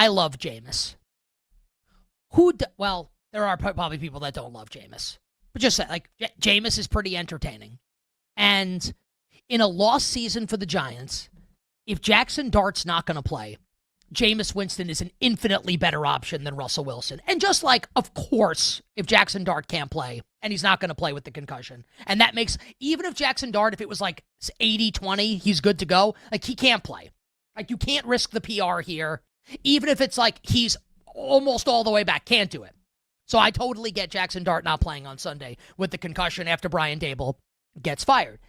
I love Jameis. Well, there are probably people that don't love Jameis. But just like, Jameis is pretty entertaining. And in a lost season for the Giants, if Jaxson Dart's not going to play, Jameis Winston is an infinitely better option than Russell Wilson. And just like, of course, if Jaxson Dart can't play, and he's not going to play with the concussion, and that makes, even if Jaxson Dart, if it was like 80-20, he's good to go, like, he can't play. Like, you can't risk the PR here. Even if it's like he's almost all the way back, can't do it. So I totally get Jaxson Dart not playing on Sunday with the concussion after Brian Daboll gets fired.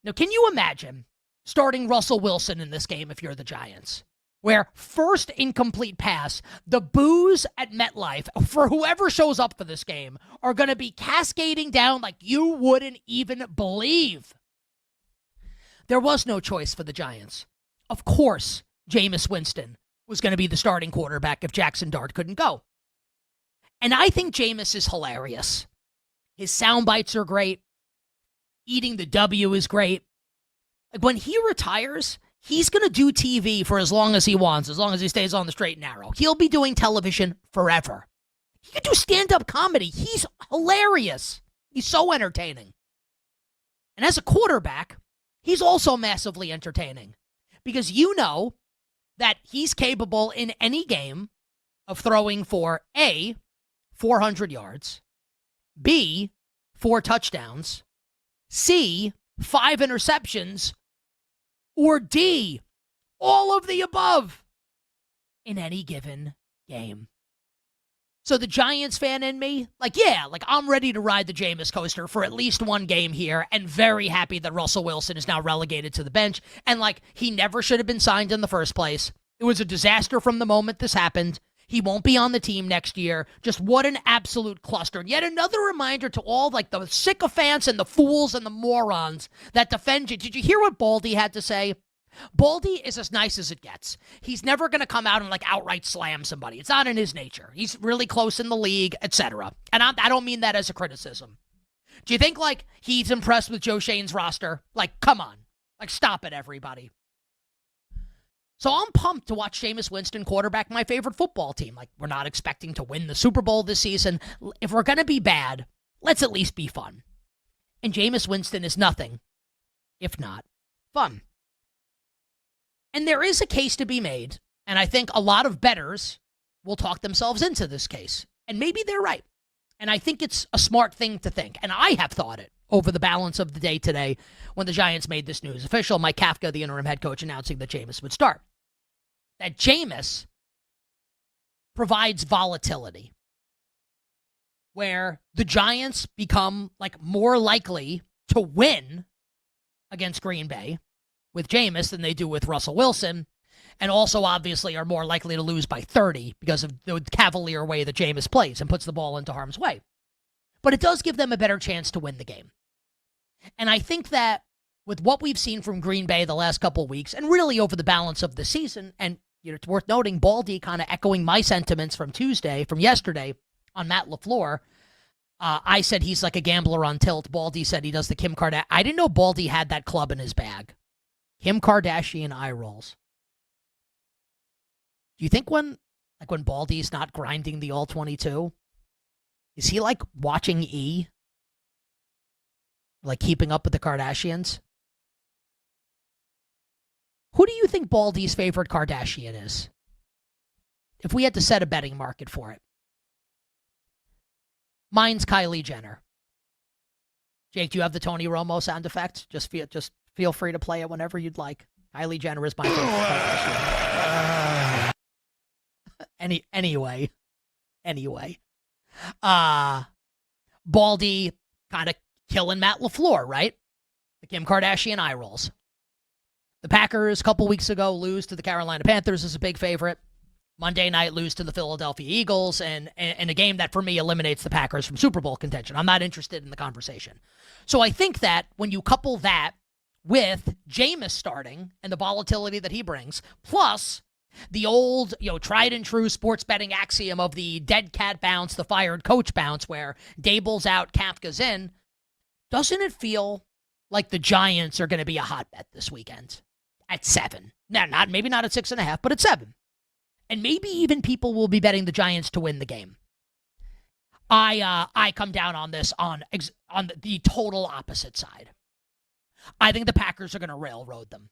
Now, can you imagine starting Russell Wilson in this game if you're the Giants? Where first incomplete pass, the boos at MetLife for whoever shows up for this game are going to be cascading down like you wouldn't even believe. There was no choice for the Giants. Of course, Jameis Winston was going to be the starting quarterback if Jaxson Dart couldn't go. And I think Jameis is hilarious. His sound bites are great. Eating the W is great. Like, when he retires, he's going to do TV for as long as he wants, as long as he stays on the straight and narrow. He'll be doing television forever. He could do stand-up comedy. He's hilarious. He's so entertaining. And as a quarterback, he's also massively entertaining. Because you know that he's capable in any game of throwing for A, 400 yards, B, 4 touchdowns, C, 5 interceptions, or D, all of the above in any given game. So the Giants fan in me, I'm ready to ride the Jameis coaster for at least one game here, and very happy that Russell Wilson is now relegated to the bench. And he never should have been signed in the first place. It was a disaster from the moment this happened. He won't be on the team next year. Just what an absolute cluster. And yet another reminder to all the sycophants and the fools and the morons that defend you. Did you hear what Baldy had to say? Baldy is as nice as it gets. He's never going to come out and outright slam somebody. It's not in his nature. He's really close in the league, etc. And I don't mean that as a criticism. Do you think he's impressed with Joe Shane's roster? Come on. Stop it, everybody. So I'm pumped to watch Jameis Winston quarterback my favorite football team. We're not expecting to win the Super Bowl this season. If we're going to be bad, let's at least be fun. And Jameis Winston is nothing if not fun. And there is a case to be made, and I think a lot of bettors will talk themselves into this case. And maybe they're right. And I think it's a smart thing to think. And I have thought it over the balance of the day today when the Giants made this news official. Mike Kafka, the interim head coach, announcing that Jameis would start. That Jameis provides volatility where the Giants become more likely to win against Green Bay with Jameis than they do with Russell Wilson, and also obviously are more likely to lose by 30 because of the cavalier way that Jameis plays and puts the ball into harm's way. But it does give them a better chance to win the game. And I think that with what we've seen from Green Bay the last couple of weeks, and really over the balance of the season, and it's worth noting, Baldy kind of echoing my sentiments from yesterday on Matt LaFleur. I said he's like a gambler on tilt. Baldy said he does the Kim Kardashian. I didn't know Baldy had that club in his bag. Kim Kardashian eye rolls. Do you think when Baldy's not grinding the All-22, is he watching E? Keeping up with the Kardashians? Who do you think Baldy's favorite Kardashian is? If we had to set a betting market for it. Mine's Kylie Jenner. Jake, do you have the Tony Romo sound effect? Just feel free to play it whenever you'd like. Kylie Jenner is my favorite Kardashian. Anyway. Baldy kind of killing Matt LaFleur, right? The Kim Kardashian eye rolls. The Packers, a couple weeks ago, lose to the Carolina Panthers as a big favorite. Monday night, lose to the Philadelphia Eagles, and a game that, for me, eliminates the Packers from Super Bowl contention. I'm not interested in the conversation. So I think that when you couple that with Jameis starting and the volatility that he brings, plus the old, tried and true sports betting axiom of the dead cat bounce, the fired coach bounce, where Daboll's out, Kafka's in, doesn't it feel like the Giants are going to be a hot bet this weekend? At 7. Now, maybe not at 6.5, but at 7. and maybe even people will be betting the Giants to win the game. I come down on this on the total opposite side. I think the Packers are going to railroad them.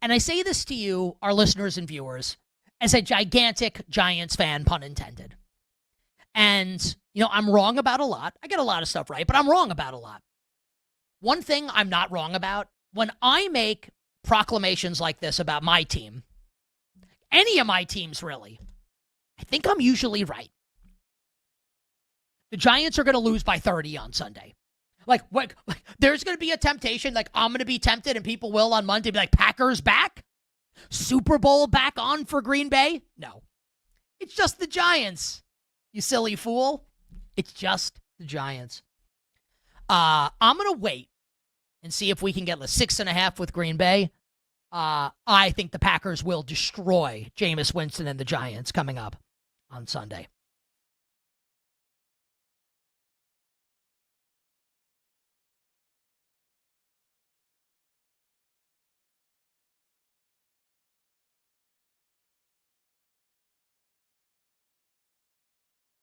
And I say this to you, our listeners and viewers, as a gigantic Giants fan, pun intended. And, I'm wrong about a lot. I get a lot of stuff right, but I'm wrong about a lot. One thing I'm not wrong about, when I make proclamations like this about my team, any of my teams really, I think I'm usually right. The Giants are going to lose by 30 on Sunday. Like, there's going to be a temptation, I'm going to be tempted, and people will on Monday be like, Packers back? Super Bowl back on for Green Bay? No. It's just the Giants, you silly fool. It's just the Giants. I'm going to wait and see if we can get a 6.5 with Green Bay. I think the Packers will destroy Jameis Winston and the Giants coming up on Sunday.